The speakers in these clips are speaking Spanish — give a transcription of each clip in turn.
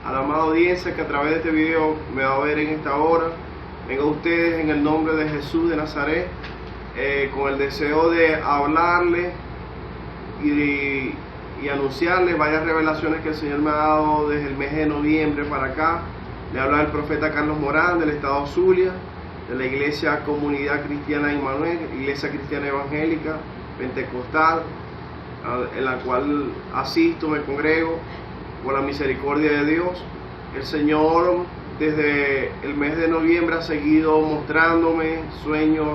a la amada audiencia que a través de este video me va a ver en esta hora. Vengo a ustedes en el nombre de Jesús de Nazaret, con el deseo de hablarles y anunciarles varias revelaciones que el Señor me ha dado desde el mes de noviembre para acá. Le habla el profeta Carlos Morán del estado Zulia, de la iglesia Comunidad Cristiana Immanuel, iglesia cristiana evangélica, pentecostal, en la cual asisto, me congrego por la misericordia de Dios. El Señor desde el mes de noviembre ha seguido mostrándome sueños,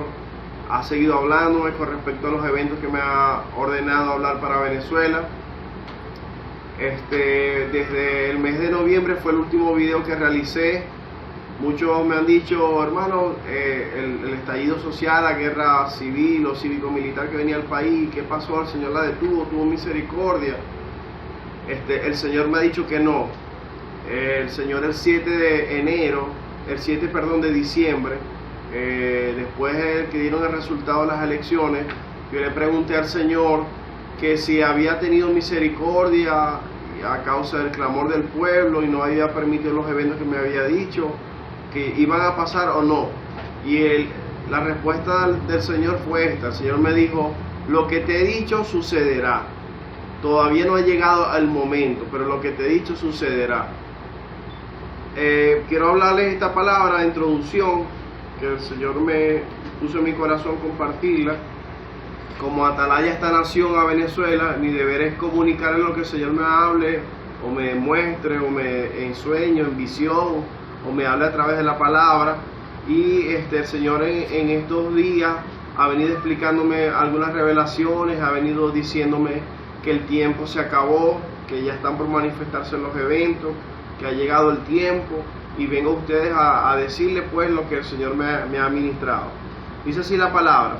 ha seguido hablándome con respecto a los eventos que me ha ordenado hablar para Venezuela. Desde el mes de noviembre fue el último video que realicé. Muchos me han dicho, hermano, el estallido social, la guerra civil o cívico-militar que venía al país, ¿qué pasó? El Señor la detuvo, tuvo misericordia. El Señor me ha dicho que no. El Señor el 7 de diciembre, después de que dieron el resultado de las elecciones, yo le pregunté al Señor que si había tenido misericordia a causa del clamor del pueblo y no había permitido los eventos que me había dicho que iban a pasar o no. Y la respuesta del Señor fue esta. El Señor me dijo: lo que te he dicho sucederá. Todavía no ha llegado el momento, pero lo que te he dicho sucederá. Quiero hablarles esta palabra de introducción que el Señor me puso en mi corazón compartirla. Como atalaya a esta nación, a Venezuela, mi deber es comunicarle lo que el Señor me hable, o me muestre, o en sueño, en visión, o me hable a través de la palabra. Y el Señor en estos días ha venido explicándome algunas revelaciones, ha venido diciéndome que el tiempo se acabó, que ya están por manifestarse los eventos, que ha llegado el tiempo, y vengo a ustedes a decirles pues lo que el Señor me ha ministrado. Dice así la palabra: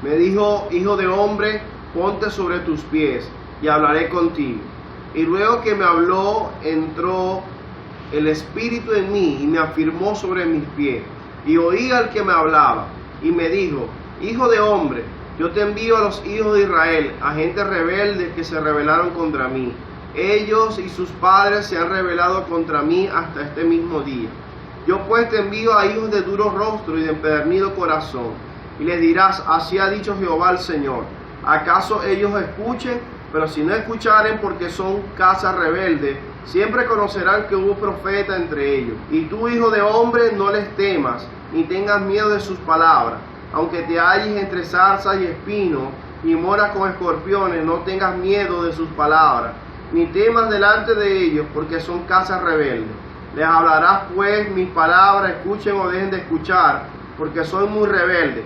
me dijo, hijo de hombre, ponte sobre tus pies y hablaré contigo. Y luego que me habló, entró el Espíritu en mí y me afirmó sobre mis pies. Y oí al que me hablaba y me dijo: hijo de hombre, yo te envío a los hijos de Israel, a gente rebelde que se rebelaron contra mí. Ellos y sus padres se han rebelado contra mí hasta este mismo día. Yo pues te envío a hijos de duro rostro y de empedernido corazón. Y les dirás: así ha dicho Jehová el Señor. ¿Acaso ellos escuchen? Pero si no escucharen, porque son casa rebelde, siempre conocerán que hubo profeta entre ellos. Y tú, hijo de hombre, no les temas, ni tengas miedo de sus palabras. Aunque te halles entre zarzas y espinos, y moras con escorpiones, no tengas miedo de sus palabras, ni temas delante de ellos, porque son casas rebeldes. Les hablarás pues mis palabras, escuchen o dejen de escuchar, porque soy muy rebelde.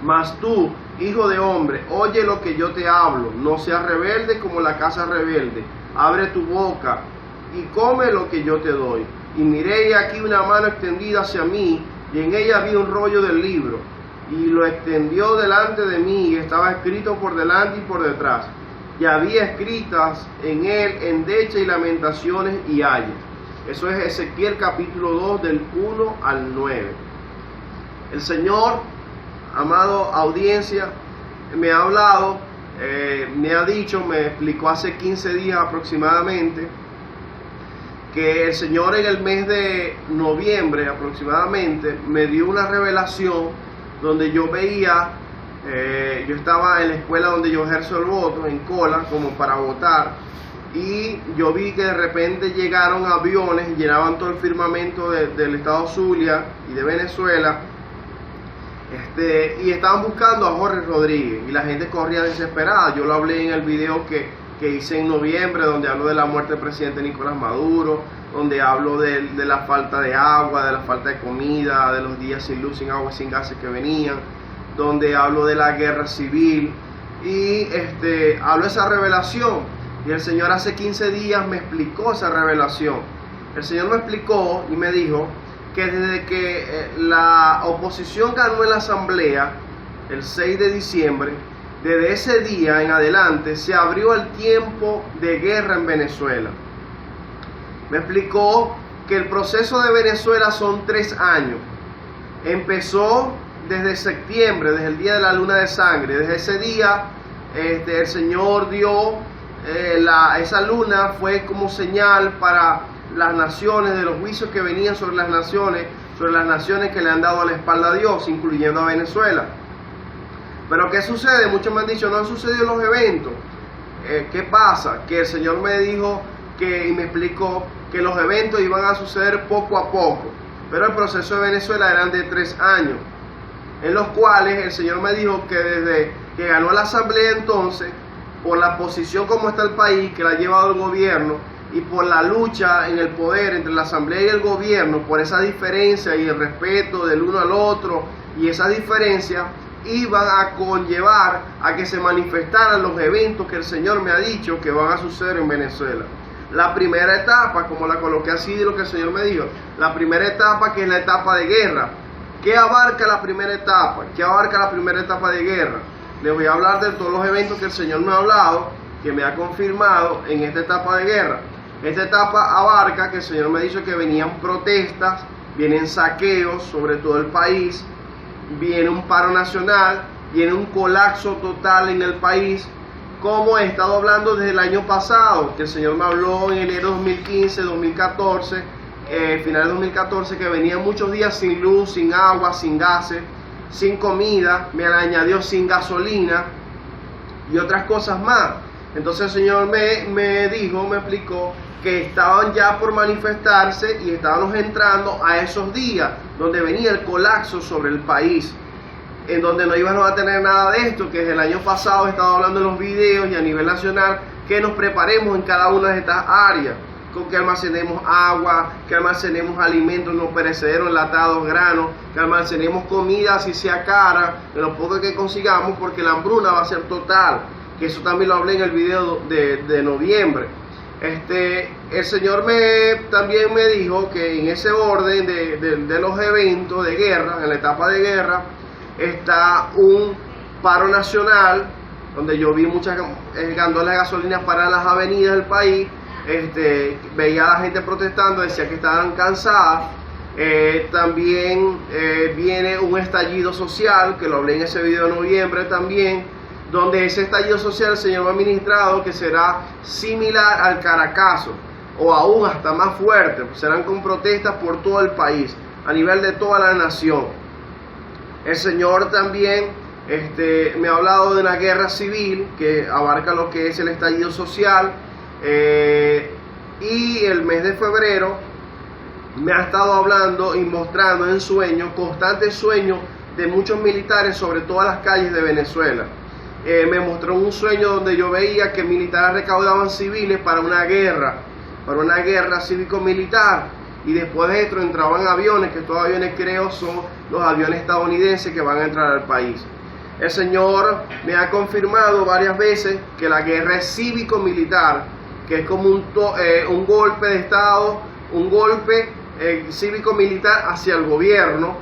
Mas tú, hijo de hombre, oye lo que yo te hablo, no seas rebelde como la casa rebelde. Abre tu boca y come lo que yo te doy. Y miré aquí una mano extendida hacia mí, y en ella vi un rollo del libro, y lo extendió delante de mí, y estaba escrito por delante y por detrás, y había escritas en él endecha y lamentaciones y ayes. Eso es Ezequiel capítulo 2 del 1 al 9. El Señor, amado audiencia, me ha hablado, me ha dicho, me explicó hace 15 días aproximadamente, que el Señor en el mes de noviembre aproximadamente me dio una revelación donde yo veía, yo estaba en la escuela donde yo ejerzo el voto, en cola, como para votar, y yo vi que de repente llegaron aviones y llenaban todo el firmamento del estado Zulia y de Venezuela, y estaban buscando a Jorge Rodríguez, y la gente corría desesperada. Yo lo hablé en el video que hice en noviembre, donde hablo de la muerte del presidente Nicolás Maduro, donde hablo de la falta de agua, de la falta de comida, de los días sin luz, sin agua, sin gases que venían, donde hablo de la guerra civil, y hablo de esa revelación. Y el Señor hace 15 días me explicó esa revelación. El Señor me explicó y me dijo que desde que la oposición ganó en la asamblea el 6 de diciembre, desde ese día en adelante se abrió el tiempo de guerra en Venezuela. Me explicó que el proceso de Venezuela son 3 años. Empezó desde septiembre, desde el día de la luna de sangre. Desde ese día el Señor dio esa luna fue como señal para las naciones, de los juicios que venían sobre las naciones que le han dado la espalda a Dios, incluyendo a Venezuela. Pero ¿qué sucede? Muchos me han dicho, no han sucedido los eventos. ¿Qué pasa? Que el Señor me dijo y me explicó que los eventos iban a suceder poco a poco, pero el proceso de Venezuela eran de 3 años, en los cuales el Señor me dijo que desde que ganó la asamblea entonces, por la posición como está el país, que la ha llevado el gobierno, y por la lucha en el poder entre la asamblea y el gobierno, por esa diferencia y el respeto del uno al otro, y esa diferencia iban a conllevar a que se manifestaran los eventos que el Señor me ha dicho que van a suceder en Venezuela. La primera etapa, como la coloqué así de lo que el Señor me dijo, la primera etapa, que es la etapa de guerra. ¿Qué abarca la primera etapa? ¿Qué abarca la primera etapa de guerra? Les voy a hablar de todos los eventos que el Señor me ha hablado, que me ha confirmado en esta etapa de guerra. Esta etapa abarca que el Señor me ha dicho que venían protestas, vienen saqueos sobre todo el país, viene un paro nacional, viene un colapso total en el país, como he estado hablando desde el año pasado, que el Señor me habló en enero de 2015, 2014, final de 2014, que venían muchos días sin luz, sin agua, sin gases, sin comida, me añadió sin gasolina y otras cosas más. Entonces el Señor me explicó que estaban ya por manifestarse y estábamos entrando a esos días donde venía el colapso sobre el país, en donde no íbamos a tener nada de esto, que desde el año pasado he estado hablando en los videos y a nivel nacional, que nos preparemos en cada una de estas áreas, con que almacenemos agua, que almacenemos alimentos no perecederos, enlatados, granos, que almacenemos comida, así sea cara, de lo poco que consigamos, porque la hambruna va a ser total, que eso también lo hablé en el video de noviembre. El Señor también me dijo que en ese orden de los eventos de guerra, en la etapa de guerra, está un paro nacional, donde yo vi muchas gandolas de gasolina para las avenidas del país. Veía a la gente protestando, decía que estaban cansadas. También viene un estallido social, que lo hablé en ese video de noviembre también, donde ese estallido social el Señor me ha ministrado que será similar al Caracazo, o aún hasta más fuerte. Serán con protestas por todo el país, a nivel de toda la nación. El Señor también me ha hablado de una guerra civil que abarca lo que es el estallido social, y el mes de febrero me ha estado hablando y mostrando en sueños, constantes sueños de muchos militares sobre todas las calles de Venezuela. Me mostró un sueño donde yo veía que militares recaudaban civiles para una guerra cívico-militar, y después de esto entraban aviones, que estos aviones creo son los aviones estadounidenses que van a entrar al país. El Señor me ha confirmado varias veces que la guerra es cívico-militar, que es como un golpe de Estado, un golpe cívico-militar hacia el gobierno,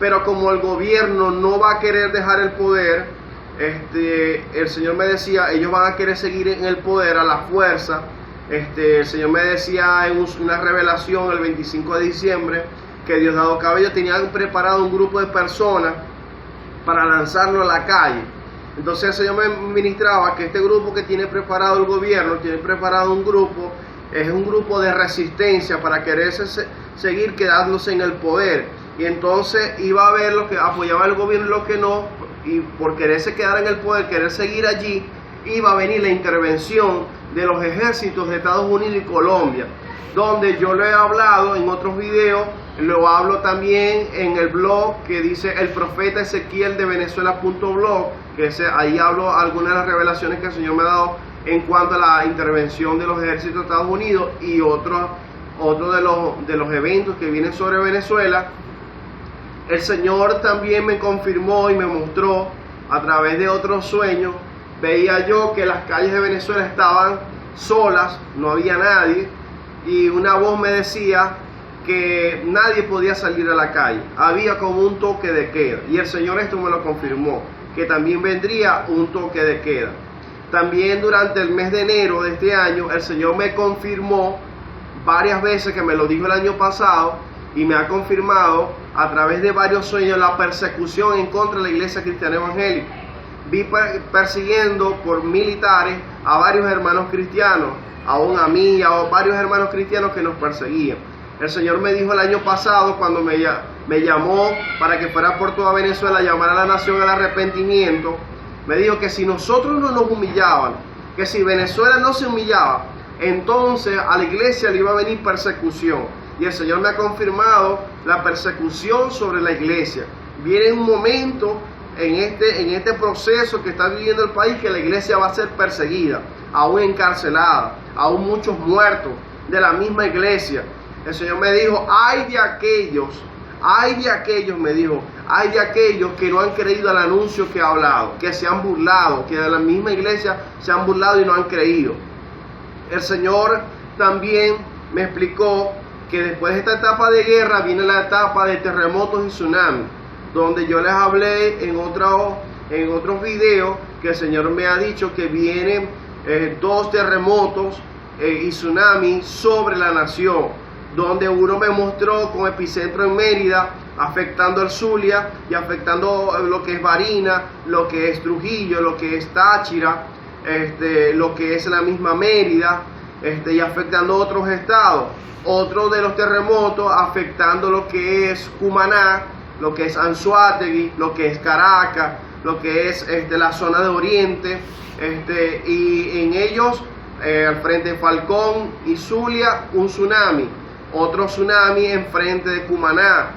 pero como el gobierno no va a querer dejar el poder, el Señor me decía, ellos van a querer seguir en el poder a la fuerza. El Señor me decía en una revelación el 25 de diciembre que Diosdado Cabello tenía preparado un grupo de personas para lanzarlo a la calle. Entonces el Señor me ministraba que este grupo que tiene preparado el gobierno, tiene preparado un grupo, es un grupo de resistencia para quererse seguir quedándose en el poder. Y entonces iba a haber los que apoyaban al gobierno y los que no, y por quererse quedar en el poder, querer seguir allí, iba a venir la intervención de los ejércitos de Estados Unidos y Colombia, donde yo lo he hablado en otros videos, lo hablo también en el blog que dice el profeta Ezequiel de Venezuela.blog, que ahí hablo algunas de las revelaciones que el Señor me ha dado en cuanto a la intervención de los ejércitos de Estados Unidos y otro de los eventos que vienen sobre Venezuela. El Señor también me confirmó y me mostró a través de otros sueños. Veía yo que las calles de Venezuela estaban solas, no había nadie, y una voz me decía que nadie podía salir a la calle. Había como un toque de queda, y el Señor esto me lo confirmó, que también vendría un toque de queda. También durante el mes de enero de este año, el Señor me confirmó varias veces, que me lo dijo el año pasado, y me ha confirmado a través de varios sueños la persecución en contra de la Iglesia Cristiana Evangélica. vi persiguiendo por militares a varios hermanos cristianos, aún a mí y a varios hermanos cristianos que nos perseguían. El Señor me dijo el año pasado, cuando me llamó para que fuera por toda Venezuela a llamar a la nación al arrepentimiento, me dijo que si nosotros no nos humillaban, que si Venezuela no se humillaba, entonces a la iglesia le iba a venir persecución. Y el Señor me ha confirmado la persecución sobre la iglesia. Viene un momento en este proceso que está viviendo el país que la iglesia va a ser perseguida, aún encarcelada, aún muchos muertos de la misma iglesia. El Señor me dijo, hay de aquellos, me dijo, hay de aquellos que no han creído al anuncio que he hablado, que se han burlado, que de la misma iglesia se han burlado y no han creído. El Señor también me explicó que después de esta etapa de guerra viene la etapa de terremotos y tsunamis, donde yo les hablé en otros videos que el Señor me ha dicho que vienen 2 terremotos y tsunamis sobre la nación, donde uno me mostró con epicentro en Mérida, afectando el Zulia y afectando lo que es Barinas, lo que es Trujillo, lo que es Táchira, lo que es la misma Mérida, y afectando otros estados. Otro de los terremotos afectando lo que es Cumaná, lo que es Anzoátegui, lo que es Caracas, lo que es la zona de Oriente, y en ellos, al frente de Falcón y Zulia, un tsunami, otro tsunami en frente de Cumaná.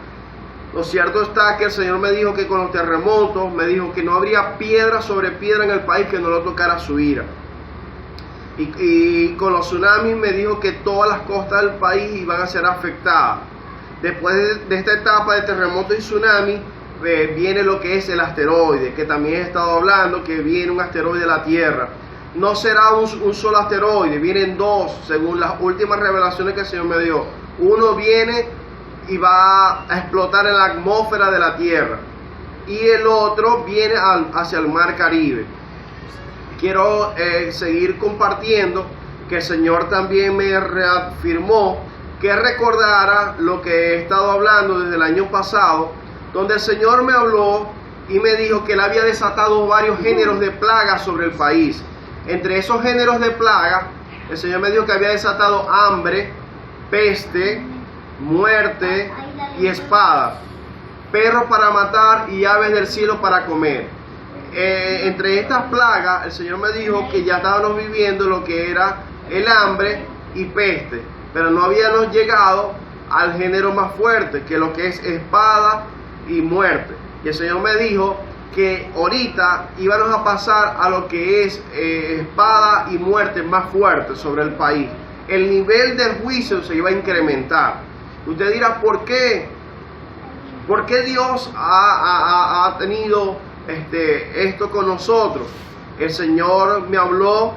Lo cierto está que el Señor me dijo que con los terremotos, me dijo que no habría piedra sobre piedra en el país que no lo tocara su ira. Y con los tsunamis me dijo que todas las costas del país iban a ser afectadas. Después de esta etapa de terremoto y tsunami, viene lo que es el asteroide, que también he estado hablando, que viene un asteroide a la Tierra. No será un solo asteroide, vienen 2, según las últimas revelaciones que el Señor me dio. Uno viene y va a explotar en la atmósfera de la Tierra, y el otro viene hacia el mar Caribe. Quiero seguir compartiendo que el Señor también me reafirmó que recordara lo que he estado hablando desde el año pasado, donde el Señor me habló y me dijo que Él había desatado varios géneros de plagas sobre el país. Entre esos géneros de plaga, el Señor me dijo que había desatado hambre, peste, muerte y espada, perros para matar y aves del cielo para comer. Entre estas plagas, el Señor me dijo que ya estábamos viviendo lo que era el hambre y peste, pero no habíamos llegado al género más fuerte, que lo que es espada y muerte. Y el Señor me dijo que ahorita íbamos a pasar a lo que es espada y muerte más fuerte sobre el país. El nivel del juicio se iba a incrementar. Usted dirá, ¿por qué? ¿Por qué Dios ha tenido esto con nosotros? El Señor me habló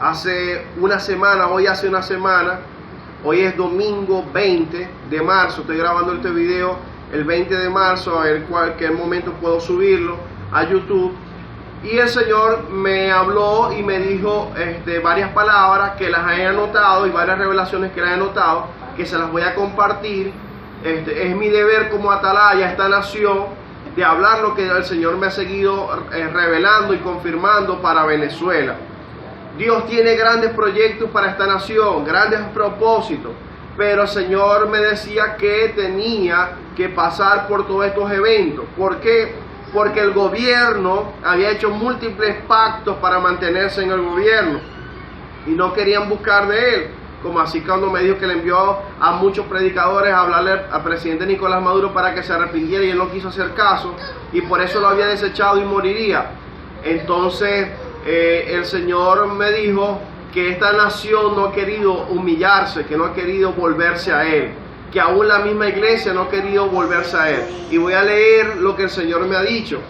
hace una semana, hoy es domingo 20 de marzo, estoy grabando este video el 20 de marzo, a ver cualquier momento puedo subirlo a YouTube, y el Señor me habló y me dijo varias palabras que las he anotado y varias revelaciones que las he anotado, que se las voy a compartir. Es mi deber como atalaya a esta nación de hablar lo que el Señor me ha seguido revelando y confirmando para Venezuela. Dios tiene grandes proyectos para esta nación, grandes propósitos, pero el Señor me decía que tenía que pasar por todos estos eventos. ¿Por qué? Porque el gobierno había hecho múltiples pactos para mantenerse en el gobierno y no querían buscar de él. Como así cuando me dijo que le envió a muchos predicadores a hablarle al presidente Nicolás Maduro para que se arrepintiera, y él no quiso hacer caso, y por eso lo había desechado y moriría. Entonces el Señor me dijo que esta nación no ha querido humillarse, que no ha querido volverse a Él, que aún la misma iglesia no ha querido volverse a Él. Y voy a leer lo que el Señor me ha dicho.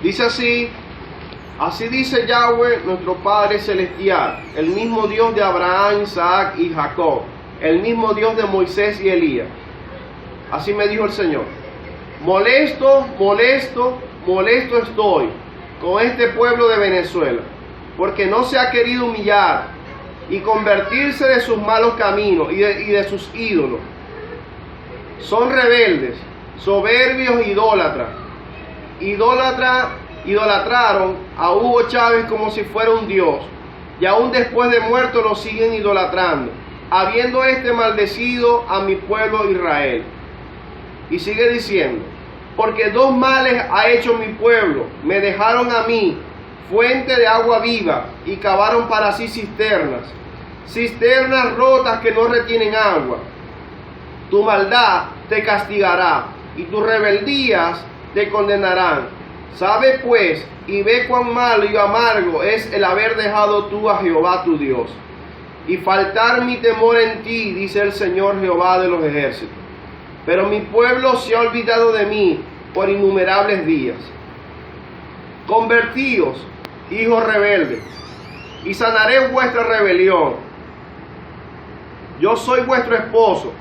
Dice así: así dice Yahweh, nuestro Padre Celestial, el mismo Dios de Abraham, Isaac y Jacob, el mismo Dios de Moisés y Elías. Así me dijo el Señor: molesto estoy con este pueblo de Venezuela, porque no se ha querido humillar y convertirse de sus malos caminos y de sus ídolos. Son rebeldes, soberbios, idólatras. idolatraron a Hugo Chávez como si fuera un dios, y aún después de muerto lo siguen idolatrando, habiendo maldecido a mi pueblo Israel. Y sigue diciendo: porque dos males ha hecho mi pueblo, me dejaron a mí fuente de agua viva, y cavaron para sí cisternas rotas que no retienen agua. Tu maldad te castigará, y tus rebeldías te condenarán. Sabe pues, y ve cuán malo y amargo es el haber dejado tú a Jehová tu Dios, y faltar mi temor en ti, dice el Señor Jehová de los ejércitos. Pero mi pueblo se ha olvidado de mí por innumerables días. Convertíos, hijos rebeldes, y sanaré vuestra rebelión. Yo soy vuestro esposo.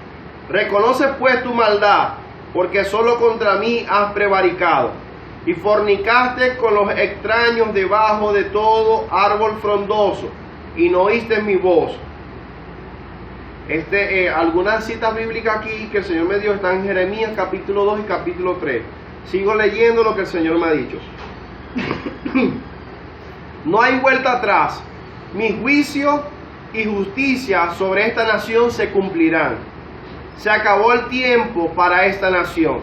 Reconoce pues tu maldad, porque solo contra mí has prevaricado, y fornicaste con los extraños debajo de todo árbol frondoso, y no oíste mi voz. Algunas citas bíblicas aquí que el Señor me dio están en Jeremías capítulo 2 y capítulo 3. Sigo leyendo lo que el Señor me ha dicho. No hay vuelta atrás. Mi juicio y justicia sobre esta nación se cumplirán. Se acabó el tiempo para esta nación.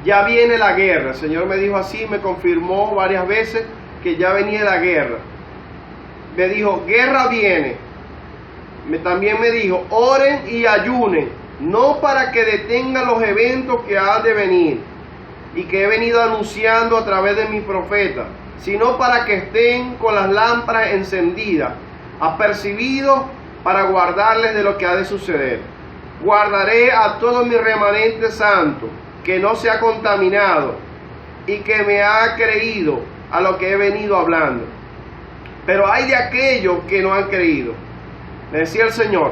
Ya viene la guerra. El Señor me dijo así, me confirmó varias veces que ya venía la guerra. Me dijo, guerra viene. También me dijo, oren y ayunen, no para que detengan los eventos que han de venir y que he venido anunciando a través de mis profetas, sino para que estén con las lámparas encendidas, apercibidos para guardarles de lo que ha de suceder. Guardaré a todo mi remanente santo, que no se ha contaminado y que me ha creído a lo que he venido hablando. Pero hay de aquellos que no han creído. Me decía el Señor,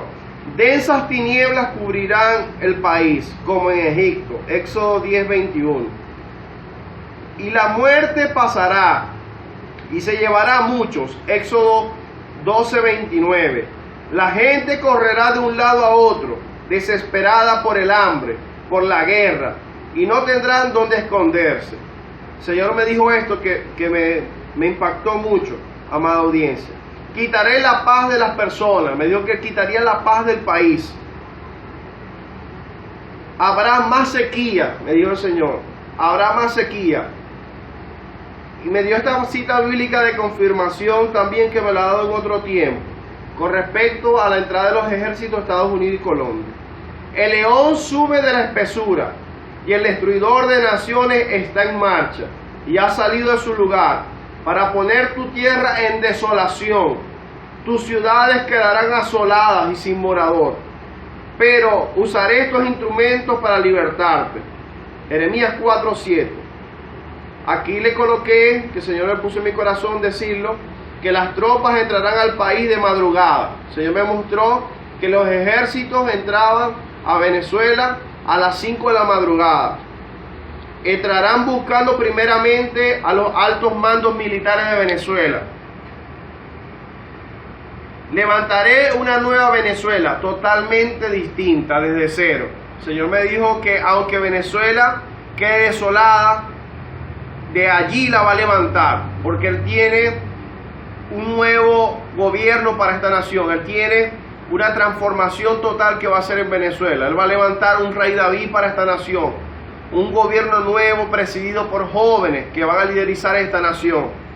densas tinieblas cubrirán el país, como en Egipto. Éxodo 10:21. Y la muerte pasará, y se llevará a muchos. Éxodo 12:29. La gente correrá de un lado a otro, desesperada por el hambre, por la guerra, y no tendrán donde esconderse. El Señor me dijo esto que me impactó mucho, amada audiencia. Quitaré la paz de las personas. Me dijo que quitaría la paz del país. Habrá más sequía, me dijo el Señor. Habrá más sequía. Y me dio esta cita bíblica de confirmación también, que me la ha dado en otro tiempo, con respecto a la entrada de los ejércitos de Estados Unidos y Colombia. El león sube de la espesura, y el destruidor de naciones está en marcha, y ha salido de su lugar, para poner tu tierra en desolación. Tus ciudades quedarán asoladas y sin morador. Pero usaré estos instrumentos para libertarte. Jeremías 4:7. Aquí le coloqué, que el Señor me puso en mi corazón decirlo, que las tropas entrarán al país de madrugada. El Señor me mostró que los ejércitos entraban a Venezuela a las 5 de la madrugada. Entrarán buscando primeramente a los altos mandos militares de Venezuela. Levantaré una nueva Venezuela, totalmente distinta, desde cero. El Señor me dijo que aunque Venezuela quede desolada, de allí la va a levantar, porque Él tiene un nuevo gobierno para esta nación. Él tiene una transformación total que va a hacer en Venezuela. Él va a levantar un rey David para esta nación, un gobierno nuevo presidido por jóvenes que van a liderizar esta nación.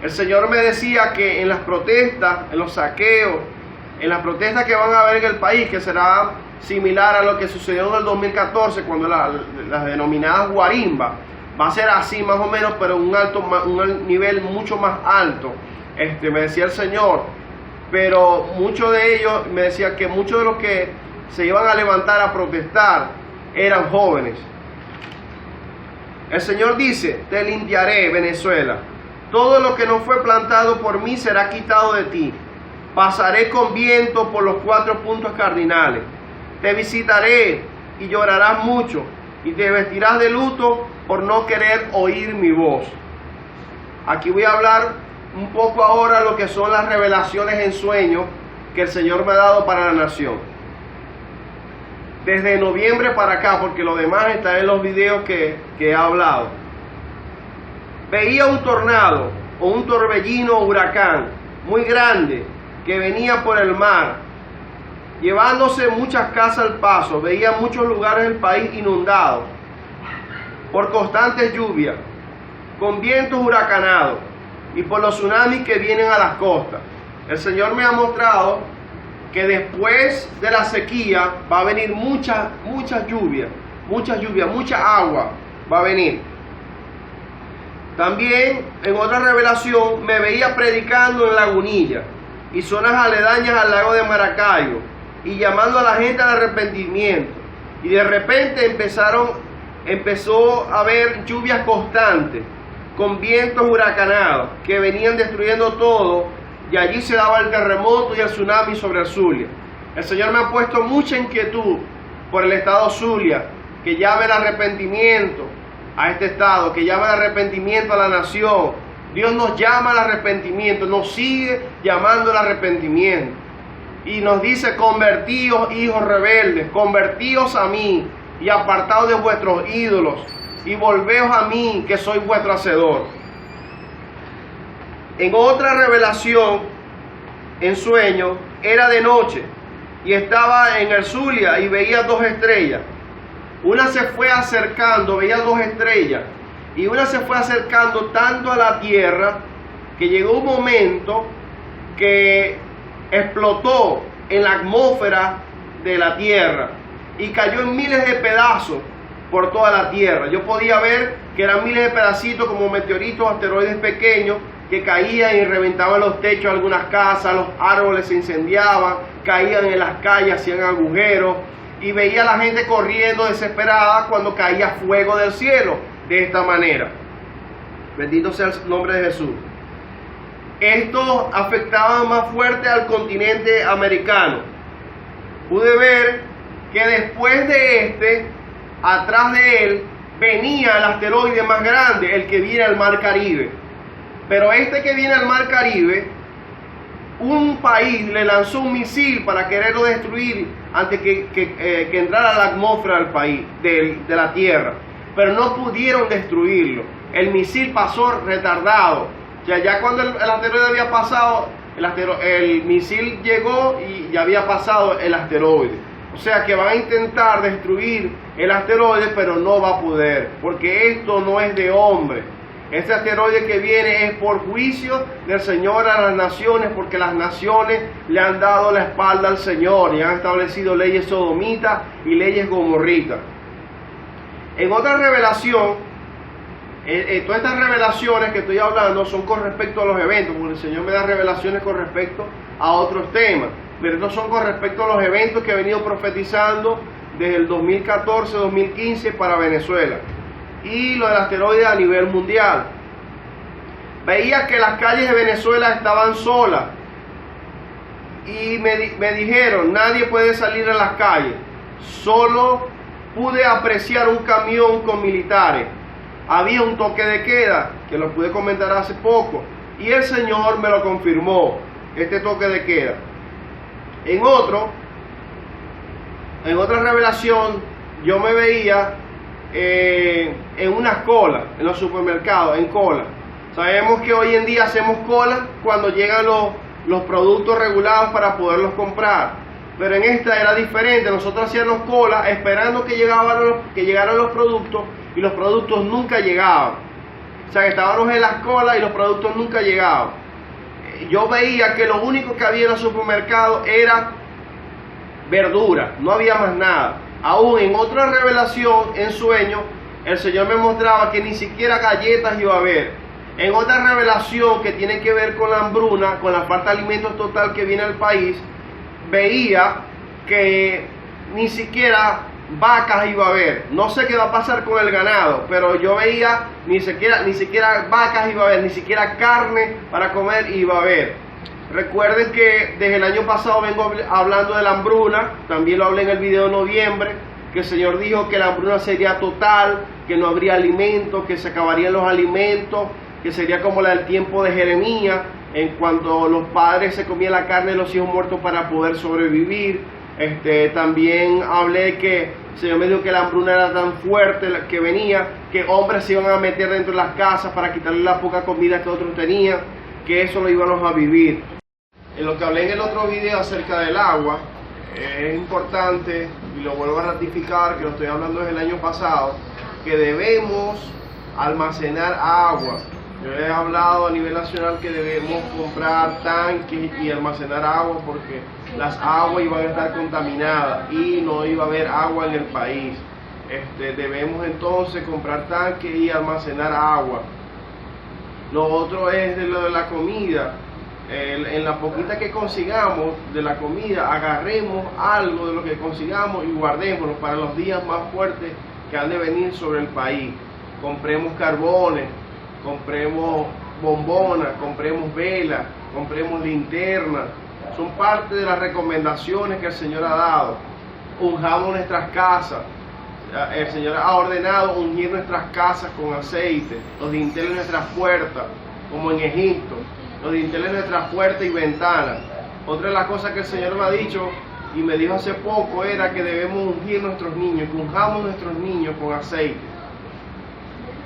El Señor me decía que en las protestas, en los saqueos, en las protestas que van a haber en el país, que será similar a lo que sucedió en el 2014, cuando las denominadas guarimbas, va a ser así más o menos, pero un nivel mucho más alto. Me decía el Señor, pero muchos de ellos, me decía que muchos de los que se iban a levantar a protestar eran jóvenes. El Señor dice, te limpiaré, Venezuela. Todo lo que no fue plantado por mí será quitado de ti. Pasaré con viento por los 4 puntos cardinales. Te visitaré y llorarás mucho, y te vestirás de luto por no querer oír mi voz. Aquí voy a hablar un poco ahora lo que son las revelaciones en sueños que el Señor me ha dado para la nación. Desde noviembre para acá, porque lo demás está en los videos que he hablado. veía un tornado o un torbellino o huracán muy grande que venía por el mar, llevándose muchas casas al paso. Veía muchos lugares del país inundados por constantes lluvias, con vientos huracanados y por los tsunamis que vienen a las costas. El Señor me ha mostrado que después de la sequía va a venir mucha lluvia, mucha agua va a venir. También en otra revelación me veía predicando en Lagunilla y zonas aledañas al lago de Maracaibo y llamando a la gente al arrepentimiento. Y de repente empezó a haber lluvias constantes con vientos huracanados que venían destruyendo todo, y allí se daba el terremoto y el tsunami sobre el Zulia. El Señor me ha puesto mucha inquietud por el estado Zulia, que llame el arrepentimiento a este estado, que llame el arrepentimiento a la nación. Dios nos llama al arrepentimiento, nos sigue llamando al arrepentimiento. Y nos dice: convertíos, hijos rebeldes, convertíos a mí y apartaos de vuestros ídolos y volveos a mí, que soy vuestro hacedor. En otra revelación, en sueño, era de noche y estaba en el Zulia y veía dos estrellas. Una se fue acercando, veía dos estrellas, y una se fue acercando tanto a la tierra que llegó un momento que explotó en la atmósfera de la tierra y cayó en miles de pedazos por toda la tierra. Yo podía ver que eran miles de pedacitos como meteoritos, asteroides pequeños que caían y reventaban los techos de algunas casas, los árboles se incendiaban, caían en las calles, hacían agujeros, y veía a la gente corriendo desesperada cuando caía fuego del cielo de esta manera. Bendito sea el nombre de Jesús. Esto afectaba más fuerte al continente americano. Pude ver que después de atrás de él, venía el asteroide más grande, el que viene al Mar Caribe. Pero este que viene al Mar Caribe, un país le lanzó un misil para quererlo destruir antes que entrara a la atmósfera del país, de la Tierra. Pero no pudieron destruirlo. El misil pasó retardado. Ya cuando el asteroide había pasado, el misil llegó y ya había pasado el asteroide. O sea que van a intentar destruir el asteroide, pero no va a poder, porque esto no es de hombre. Este asteroide que viene es por juicio del Señor a las naciones, porque las naciones le han dado la espalda al Señor y han establecido leyes sodomitas y leyes gomorritas. En otra revelación, todas estas revelaciones que estoy hablando son con respecto a los eventos, porque el Señor me da revelaciones con respecto a otros temas, pero estos son con respecto a los eventos que he venido profetizando desde el 2014-2015 para Venezuela y lo del asteroide a nivel mundial. Veía que las calles de Venezuela estaban solas y me dijeron: nadie puede salir a las calles. Solo pude apreciar un camión con militares. Había un toque de queda, que lo pude comentar hace poco, y el Señor me lo confirmó, este toque de queda. En otra revelación, yo me veía en unas colas, en los supermercados, en cola. Sabemos que hoy en día hacemos cola cuando llegan los productos regulados para poderlos comprar, pero en esta era diferente. Nosotros hacíamos cola esperando que llegaran los productos, y los productos nunca llegaban. O sea que estábamos en las colas y los productos nunca llegaban. Yo veía que lo único que había en los supermercados era verdura, no había más nada. Aún en otra revelación, en sueño, el Señor me mostraba que ni siquiera galletas iba a haber. En otra revelación que tiene que ver con la hambruna, con la falta de alimentos total que viene al país, veía que ni siquiera vacas iba a haber. No sé qué va a pasar con el ganado, pero yo veía ni siquiera vacas iba a haber, ni siquiera carne para comer iba a haber. Recuerden que desde el año pasado vengo hablando de la hambruna, también lo hablé en el video de noviembre, que el Señor dijo que la hambruna sería total, que no habría alimentos, que se acabarían los alimentos, que sería como la del tiempo de Jeremías, en cuanto los padres se comían la carne de los hijos muertos para poder sobrevivir. También hablé que el Señor me dijo que la hambruna era tan fuerte que venía, que hombres se iban a meter dentro de las casas para quitarle la poca comida que otros tenían, que eso lo íbamos a vivir. En lo que hablé en el otro video acerca del agua, es importante, y lo vuelvo a ratificar, que lo estoy hablando desde el año pasado, que debemos almacenar agua. Yo he hablado a nivel nacional que debemos comprar tanques y almacenar agua, porque las aguas iban a estar contaminadas y no iba a haber agua en el país. Debemos entonces comprar tanques y almacenar agua. Lo otro es de lo de la comida. En la poquita que consigamos de la comida, agarremos algo de lo que consigamos y guardémoslo para los días más fuertes que han de venir sobre el país. Compremos carbones, compremos bombonas, compremos velas, compremos linternas. Son parte de las recomendaciones que el Señor ha dado. Unjamos nuestras casas. El Señor ha ordenado ungir nuestras casas con aceite, los dinteles de nuestras puertas, como en Egipto, los dinteles de nuestras puertas y ventanas. Otra de las cosas que el Señor me ha dicho y me dijo hace poco era que debemos ungir nuestros niños, que unjamos nuestros niños con aceite.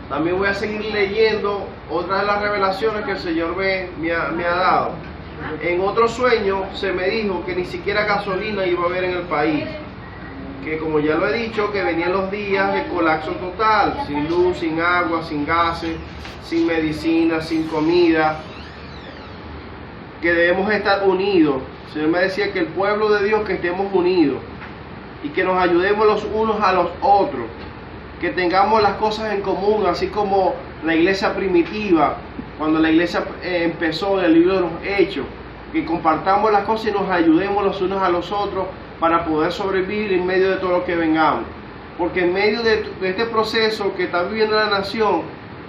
También voy a seguir leyendo otra de las revelaciones que el Señor me ha dado. En otro sueño se me dijo que ni siquiera gasolina iba a haber en el país, que como ya lo he dicho, que venían los días de colapso total, sin luz, sin agua, sin gases, sin medicina, sin comida, que debemos estar unidos. El Señor me decía que el pueblo de Dios, que estemos unidos y que nos ayudemos los unos a los otros, que tengamos las cosas en común, así como la iglesia primitiva, cuando la iglesia empezó en el libro de los Hechos, que compartamos las cosas y nos ayudemos los unos a los otros para poder sobrevivir en medio de todo lo que vengamos. Porque en medio de este proceso que está viviendo la nación,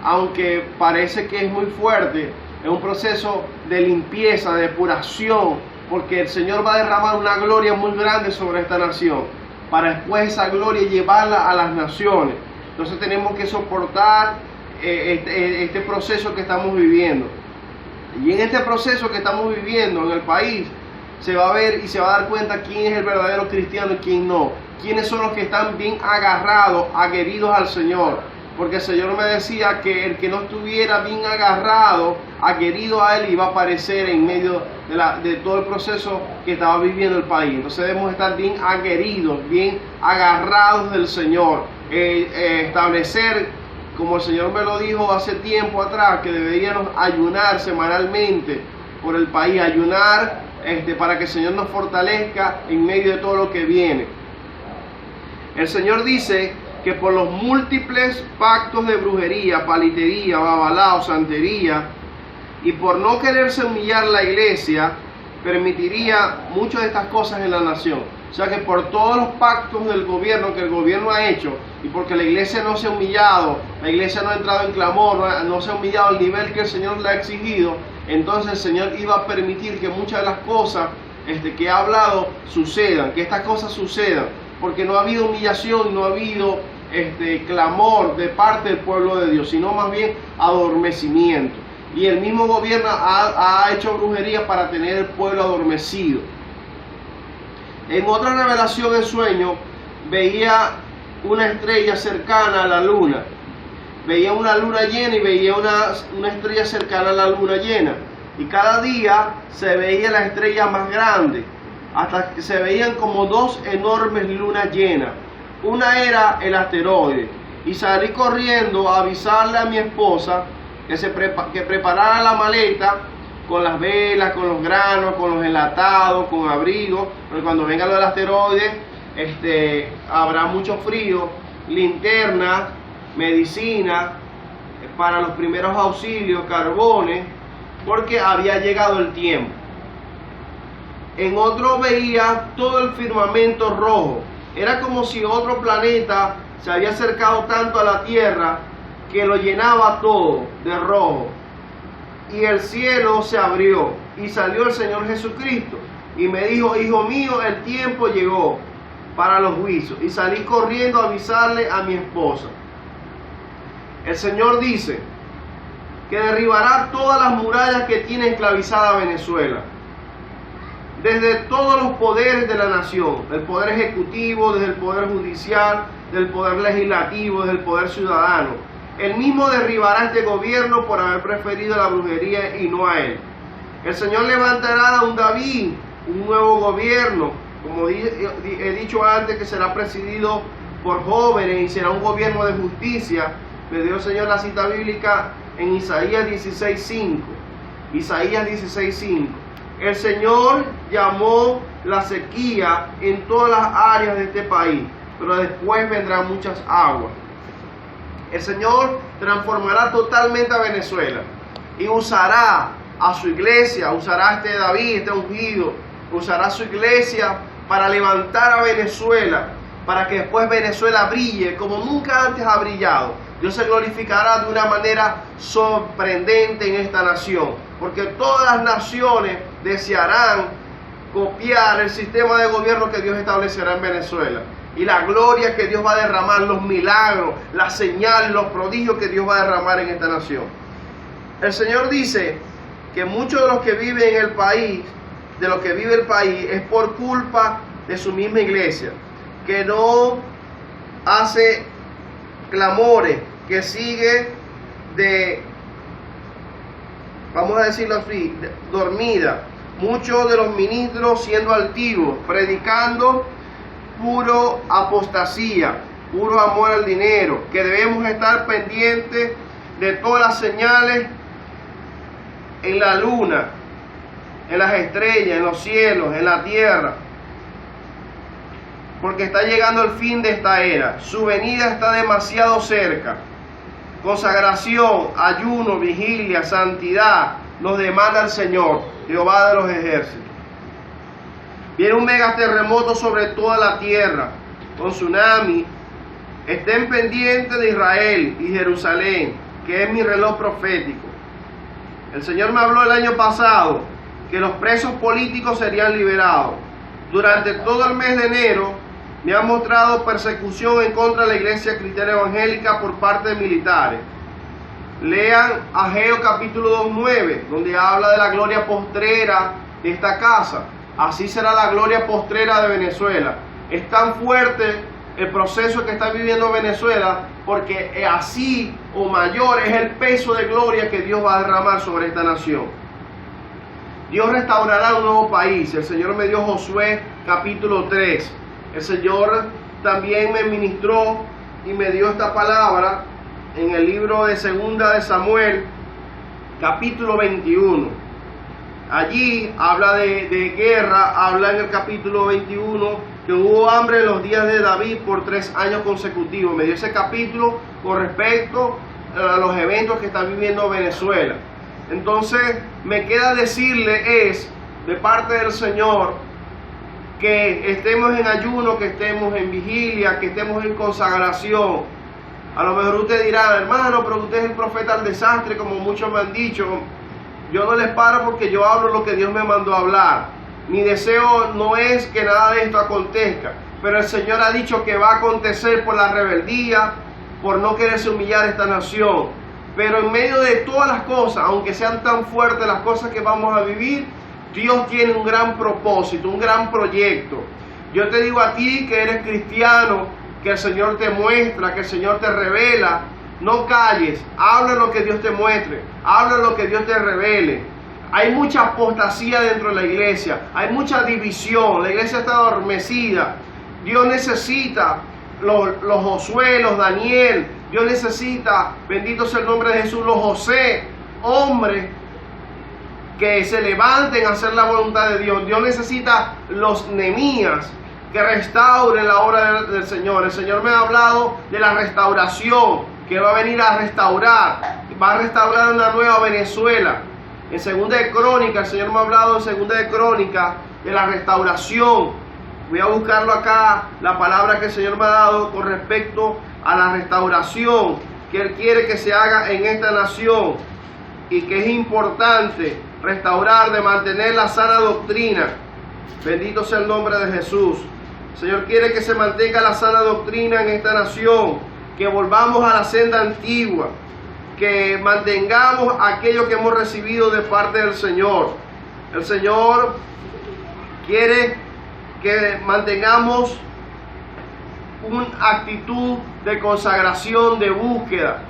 aunque parece que es muy fuerte, es un proceso de limpieza, de depuración, porque el Señor va a derramar una gloria muy grande sobre esta nación, para después esa gloria llevarla a las naciones. Entonces tenemos que soportar este proceso que estamos viviendo. Y en este proceso que estamos viviendo en el país, se va a ver y se va a dar cuenta quién es el verdadero cristiano y quién no. Quiénes son los que están bien agarrados, adheridos al Señor. Porque el Señor me decía que el que no estuviera bien agarrado, adherido a Él, iba a aparecer en medio de todo el proceso que estaba viviendo el país. Entonces debemos estar bien adheridos, bien agarrados del Señor. Establecer, como el Señor me lo dijo hace tiempo atrás, que deberíamos ayunar semanalmente por el país, ayunar para que el Señor nos fortalezca en medio de todo lo que viene. El Señor dice que por los múltiples pactos de brujería, palitería, babalao, santería, y por no quererse humillar la iglesia, permitiría muchas de estas cosas en la nación. O sea que por todos los pactos del gobierno que el gobierno ha hecho, y porque la iglesia no se ha humillado, la iglesia no ha entrado en clamor, no se ha humillado al nivel que el Señor le ha exigido, entonces el Señor iba a permitir que muchas de las cosas que ha hablado sucedan, que estas cosas sucedan, porque no ha habido humillación, no ha habido clamor de parte del pueblo de Dios, sino más bien adormecimiento. Y el mismo gobierno ha hecho brujería para tener el pueblo adormecido. En otra revelación en sueño, veía una estrella cercana a la luna. Veía una luna llena y veía una estrella cercana a la luna llena. Y cada día se veía la estrella más grande, hasta que se veían como dos enormes lunas llenas. Una era el asteroide. Y salí corriendo a avisarle a mi esposa que preparara la maleta con las velas, con los granos, con los enlatados, con abrigo, porque cuando venga lo del asteroide habrá mucho frío, linterna, medicina para los primeros auxilios, carbones, porque había llegado el tiempo. En otro veía todo el firmamento rojo. Era como si otro planeta se había acercado tanto a la Tierra que lo llenaba todo de rojo. Y el cielo se abrió y salió el Señor Jesucristo y me dijo: hijo mío, el tiempo llegó para los juicios. Y salí corriendo a avisarle a mi esposa. El Señor dice que derribará todas las murallas que tiene esclavizada Venezuela. desde todos los poderes de la nación, el poder ejecutivo, desde el poder judicial, del poder legislativo, desde el poder ciudadano. Él mismo derribará este gobierno por haber preferido la brujería y no a él. El Señor levantará a un David, un nuevo gobierno, como he dicho antes, que será presidido por jóvenes y será un gobierno de justicia. Me dio el Señor la cita bíblica en Isaías 16:5. Isaías 16:5. El Señor llamó la sequía en todas las áreas de este país, pero después vendrán muchas aguas. El Señor transformará totalmente a Venezuela y usará a su iglesia, usará a este David, este ungido, usará a su iglesia para levantar a Venezuela, para que después Venezuela brille como nunca antes ha brillado. Dios se glorificará de una manera sorprendente en esta nación, porque todas las naciones desearán copiar el sistema de gobierno que Dios establecerá en Venezuela. Y la gloria que Dios va a derramar, los milagros, las señales, los prodigios que Dios va a derramar en esta nación. El Señor dice que muchos de los que viven en el país, de lo que vive el país, es por culpa de su misma iglesia, que no hace clamores, que sigue vamos a decirlo así, dormida. Muchos de los ministros siendo altivos, predicando puro apostasía, puro amor al dinero, que debemos estar pendientes de todas las señales en la luna, en las estrellas, en los cielos, en la tierra, porque está llegando el fin de esta era. Su venida está demasiado cerca. Consagración, ayuno, vigilia, santidad nos demanda el Señor, Jehová de los ejércitos. Viene un mega terremoto sobre toda la tierra, con tsunami. Estén pendientes de Israel y Jerusalén, que es mi reloj profético. El Señor me habló el año pasado que los presos políticos serían liberados. Durante todo el mes de enero me ha mostrado persecución en contra de la iglesia cristiana evangélica por parte de militares. Lean Ageo capítulo 2:9, donde habla de la gloria postrera de esta casa. Así será la gloria postrera de Venezuela. Es tan fuerte el proceso que está viviendo Venezuela, porque así o mayor es el peso de gloria que Dios va a derramar sobre esta nación. Dios restaurará un nuevo país. El Señor me dio Josué capítulo 3. El Señor también me ministró y me dio esta palabra en el libro de Segunda de Samuel, capítulo 21. Allí habla de guerra, habla en el capítulo 21 que hubo hambre en los días de David por 3 años consecutivos. Me dio ese capítulo con respecto a los eventos que está viviendo Venezuela. Entonces me queda decirle de parte del Señor, que estemos en ayuno, que estemos en vigilia, que estemos en consagración. A lo mejor usted dirá, hermano, pero usted es el profeta del desastre, como muchos me han dicho. Yo no les paro porque yo hablo lo que Dios me mandó a hablar. Mi deseo no es que nada de esto acontezca, pero el Señor ha dicho que va a acontecer por la rebeldía, por no quererse humillar esta nación. Pero en medio de todas las cosas, aunque sean tan fuertes las cosas que vamos a vivir, Dios tiene un gran propósito, un gran proyecto. Yo te digo a ti que eres cristiano, que el Señor te muestra, que el Señor te revela. No calles, habla lo que Dios te muestre, habla lo que Dios te revele. Hay mucha apostasía dentro de la iglesia, hay mucha división, la iglesia está adormecida. Dios necesita los Josué, los Daniel, Dios necesita, bendito sea el nombre de Jesús, los José, hombres que se levanten a hacer la voluntad de Dios. Dios necesita los Nehemías que restauren la obra del Señor. El Señor me ha hablado de la restauración, que va a venir a restaurar, va a restaurar una nueva Venezuela. En Segunda de Crónicas, el Señor me ha hablado en Segunda de Crónicas de la restauración. Voy a buscarlo acá, la palabra que el Señor me ha dado con respecto a la restauración que Él quiere que se haga en esta nación, y que es importante restaurar, de mantener la sana doctrina. Bendito sea el nombre de Jesús. El Señor quiere que se mantenga la sana doctrina en esta nación, que volvamos a la senda antigua, que mantengamos aquello que hemos recibido de parte del Señor. El Señor quiere que mantengamos una actitud de consagración, de búsqueda.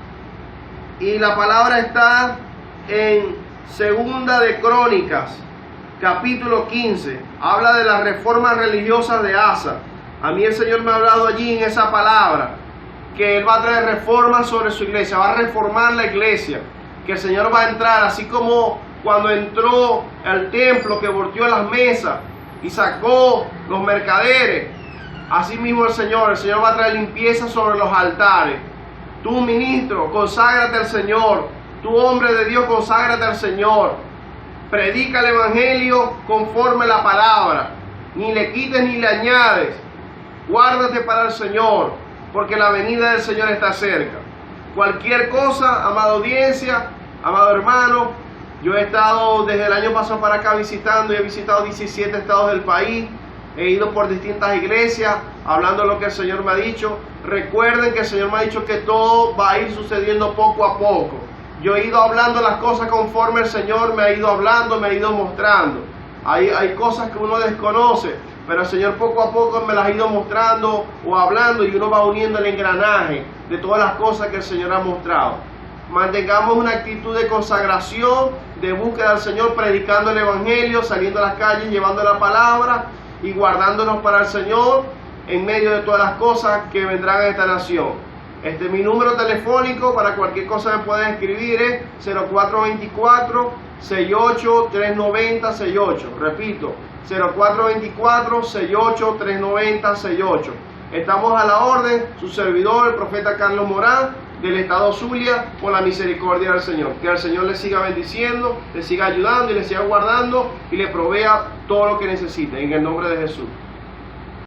Y la palabra está en Segunda de Crónicas, capítulo 15. Habla de las reformas religiosas de Asa. A mí el Señor me ha hablado allí en esa palabra, que Él va a traer reformas sobre su iglesia, va a reformar la iglesia, que el Señor va a entrar, así como cuando entró al templo, que volteó las mesas y sacó los mercaderes. Así mismo el Señor va a traer limpieza sobre los altares. Tú, ministro, conságrate al Señor. Tú, hombre de Dios, conságrate al Señor. Predica el Evangelio conforme la palabra. Ni le quites ni le añades. Guárdate para el Señor, porque la venida del Señor está cerca. Cualquier cosa, amada audiencia, amado hermano, yo he estado desde el año pasado para acá visitando y he visitado 17 estados del país. He ido por distintas iglesias hablando de lo que el Señor me ha dicho. Recuerden que el Señor me ha dicho que todo va a ir sucediendo poco a poco. Yo he ido hablando las cosas conforme el Señor me ha ido hablando, me ha ido mostrando. Hay cosas que uno desconoce, pero el Señor poco a poco me las ha ido mostrando o hablando, y uno va uniendo el engranaje de todas las cosas que el Señor ha mostrado. Mantengamos una actitud de consagración, de búsqueda del Señor, predicando el Evangelio, saliendo a las calles, llevando la palabra y guardándonos para el Señor en medio de todas las cosas que vendrán a esta nación. Mi número telefónico para cualquier cosa me pueden escribir es 0424-68-390-68. Repito, 0424-68-390-68. Estamos a la orden, su servidor, el profeta Carlos Morán, del estado Zulia, por la misericordia del Señor. Que el Señor le siga bendiciendo, le siga ayudando y le siga guardando y le provea todo lo que necesite, en el nombre de Jesús.